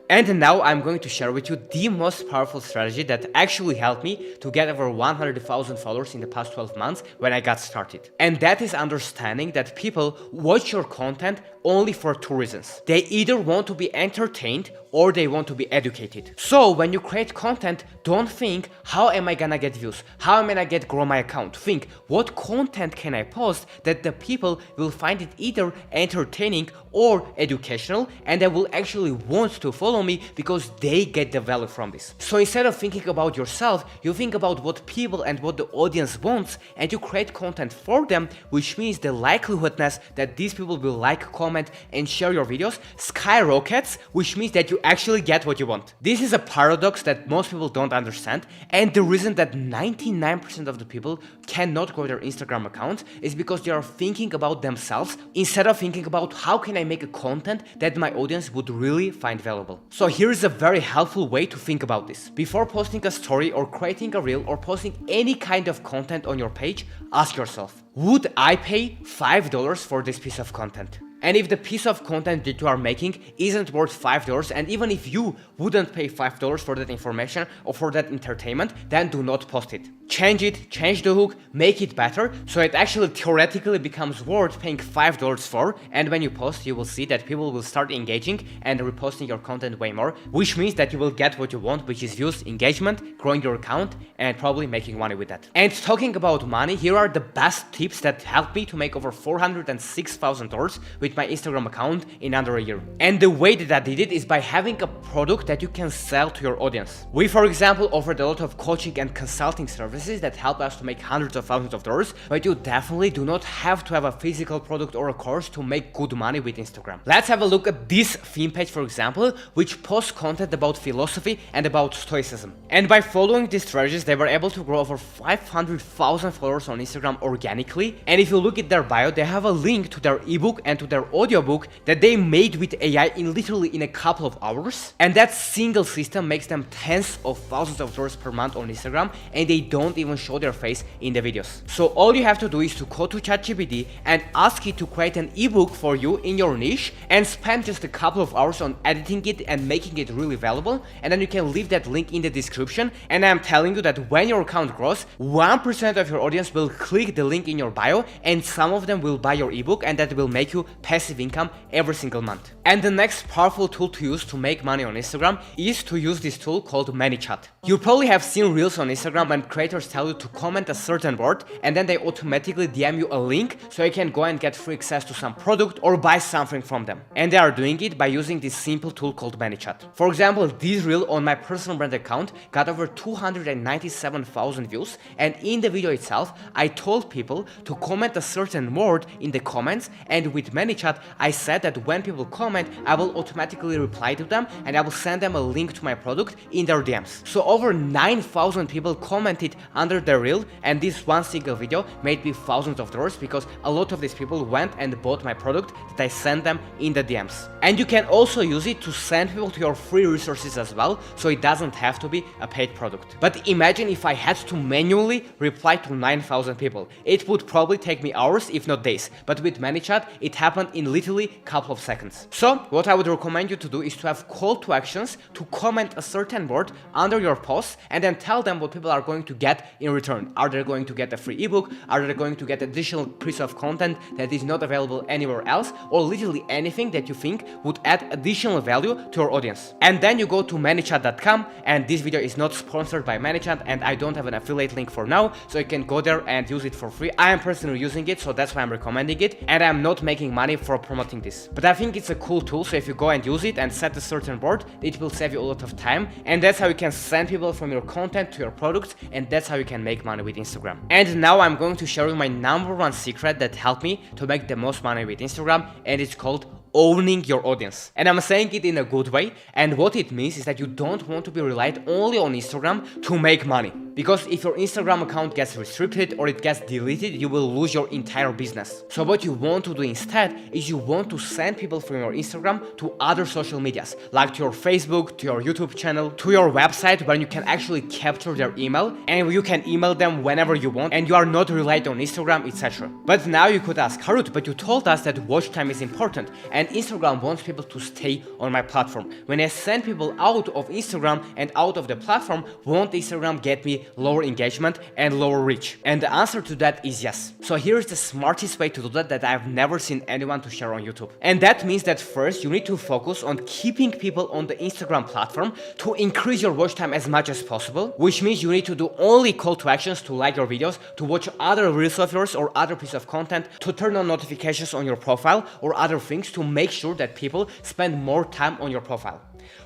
And now I'm going to share with you the most powerful strategy that actually helped me to get over 100,000 followers in the past 12 months when I got started. And that is understanding that people watch your content only for two reasons. They either want to be entertained or they want to be educated. So when you create content, don't think, how am I gonna get views? How am I gonna grow my account? Think, what content can I post that the people will find it either entertaining or educational, and they will actually want to follow me because they get the value from this. So instead of thinking about yourself, you think about what people and what the audience wants, and you create content for them, which means the likelihoodness that these people will like, comment, and share your videos skyrockets, which means that you actually get what you want. This is a paradox that most people don't understand, and the reason that 99% of the people cannot grow their Instagram accounts is because they are thinking about themselves instead of thinking about how can I make a content that my audience would really find valuable. So here is a very helpful way to think about this. Before posting a story or creating a reel or posting any kind of content on your page, ask yourself, would I pay $5 for this piece of content? And if the piece of content that you are making isn't worth $5, and even if you wouldn't pay $5 for that information or for that entertainment, then do not post it. Change it, change the hook, make it better, so it actually theoretically becomes worth paying $5 for, and when you post, you will see that people will start engaging and reposting your content way more, which means that you will get what you want, which is views, engagement, growing your account, and probably making money with that. And talking about money, here are the best tips that helped me to make over $406,000 with my Instagram account in under a year. And the way that I did it is by having a product that you can sell to your audience. We, for example, offered a lot of coaching and consulting services that help us to make hundreds of thousands of dollars, but you definitely do not have to have a physical product or a course to make good money with Instagram. Let's have a look at this theme page, for example, which posts content about philosophy and about stoicism. And by following these strategies, they were able to grow over 500,000 followers on Instagram organically. And if you look at their bio, they have a link to their ebook and to their audiobook that they made with AI in literally in a couple of hours. And that single system makes them tens of thousands of dollars per month on Instagram, and they don't even show their face in the videos. So all you have to do is to go to ChatGPT and ask it to create an ebook for you in your niche and spend just a couple of hours on editing it and making it really valuable, and then you can leave that link in the description. And I'm telling you that when your account grows, 1% of your audience will click the link in your bio, and some of them will buy your ebook, and that will make you passive income every single month. And the next powerful tool to use to make money on Instagram is to use this tool called ManyChat. You probably have seen reels on Instagram and creators tell you to comment a certain word, and then they automatically DM you a link so you can go and get free access to some product or buy something from them. And they are doing it by using this simple tool called ManyChat. For example, this reel on my personal brand account got over 297,000 views, and in the video itself, I told people to comment a certain word in the comments, and with ManyChat, I said that when people comment, I will automatically reply to them and I will send them a link to my product in their DMs. So over 9,000 people commented under the reel, and this one single video made me thousands of dollars because a lot of these people went and bought my product that I sent them in the DMs. And you can also use it to send people to your free resources as well, so it doesn't have to be a paid product. But imagine if I had to manually reply to 9,000 people. It would probably take me hours, if not days. But with ManyChat, it happened in literally a couple of seconds. So what I would recommend you to do is to have call to actions to comment a certain word under your post, and then tell them what people are going to get in return. Are they going to get a free ebook? Are they going to get additional piece of content that is not available anywhere else? Or literally anything that you think would add additional value to your audience. And then you go to ManyChat.com, and this video is not sponsored by ManyChat, and I don't have an affiliate link for now, so you can go there and use it for free. I am personally using it, so that's why I'm recommending it, and I'm not making money for promoting this. But I think it's a cool tool, so if you go and use it and set a certain word, it will save you a lot of time, and that's how you can send people from your content to your products, and that's how you can make money with Instagram. And now I'm going to share you my number one secret that helped me to make the most money with Instagram, and it's called owning your audience. And I'm saying it in a good way, and what it means is that you don't want to be relied only on Instagram to make money. Because if your Instagram account gets restricted or it gets deleted, you will lose your entire business. So what you want to do instead is you want to send people from your Instagram to other social medias, like to your Facebook, to your YouTube channel, to your website, where you can actually capture their email and you can email them whenever you want, and you are not relied on Instagram, etc. But now you could ask, Harut, but you told us that watch time is important, and and Instagram wants people to stay on my platform. When I send people out of Instagram and out of the platform, won't Instagram get me lower engagement and lower reach? And the answer to that is yes. So here is the smartest way to do that I've never seen anyone to share on YouTube. And that means that first you need to focus on keeping people on the Instagram platform to increase your watch time as much as possible, which means you need to do only call to actions to like your videos, to watch other reels of yours or other piece of content, to turn on notifications on your profile or other things to make sure that people spend more time on your profile.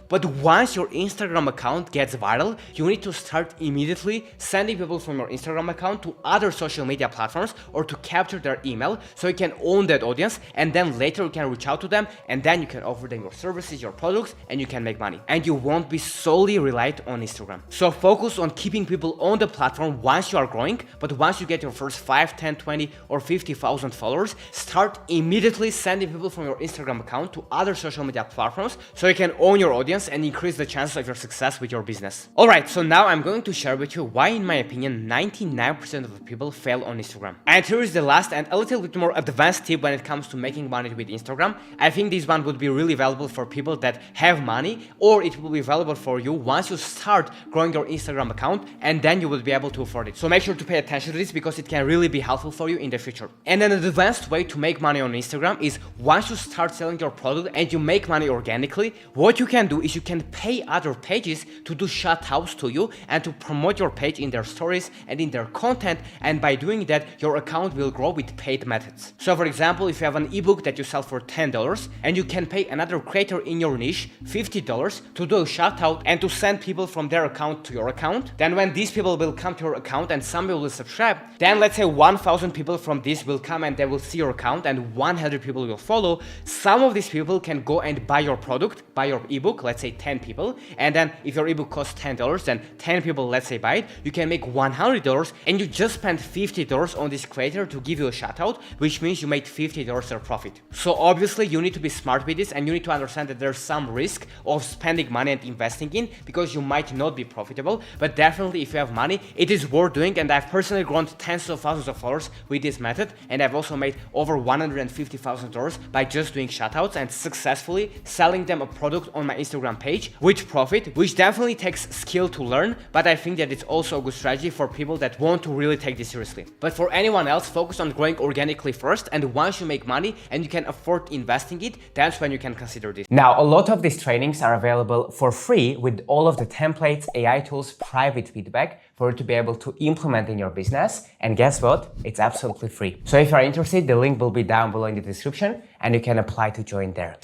But once your Instagram account gets viral, you need to start immediately sending people from your Instagram account to other social media platforms or to capture their email so you can own that audience, and then later you can reach out to them and then you can offer them your services, your products, and you can make money. And you won't be solely reliant on Instagram. So focus on keeping people on the platform once you are growing, but once you get your first 5, 10, 20 or 50,000 followers, start immediately sending people from your Instagram account to other social media platforms so you can own your audience and increase the chances of your success with your business. Alright, so now I'm going to share with you why, in my opinion, 99% of the people fail on Instagram. And here is the last and a little bit more advanced tip when it comes to making money with Instagram. I think this one would be really valuable for people that have money, or it will be valuable for you once you start growing your Instagram account, and then you will be able to afford it. So make sure to pay attention to this because it can really be helpful for you in the future. And an advanced way to make money on Instagram is once you start selling your product and you make money organically, what you can do is you can pay other pages to do shout outs to you and to promote your page in their stories and in their content, and by doing that your account will grow with paid methods. So for example, if you have an ebook that you sell for $10 and you can pay another creator in your niche $50 to do a shout out and to send people from their account to your account, then when these people will come to your account and some people will subscribe, then let's say 1,000 people from this will come and they will see your account and 100 people will follow. Some of these people can go and buy your product, buy your ebook, let's say 10 people, and then if your ebook costs $10, then 10 people, let's say, buy it, you can make $100 and you just spent $50 on this creator to give you a shout out, which means you made $50 of profit. So obviously you need to be smart with this and you need to understand that there's some risk of spending money and investing in, because you might not be profitable, but definitely if you have money, it is worth doing. And I've personally grown tens of thousands of followers with this method, and I've also made over $150,000 by just doing shout outs and successfully selling them a product on my Instagram page with profit, which definitely takes skill to learn, but I think that it's also a good strategy for people that want to really take this seriously. But for anyone else, focus on growing organically first, and once you make money and you can afford investing it, that's when you can consider this. Now, a lot of these trainings are available for free with all of the templates, AI tools, private feedback for you to be able to implement in your business. And guess what? It's absolutely free. So if you're interested, the link will be down below in the description and you can apply to join there.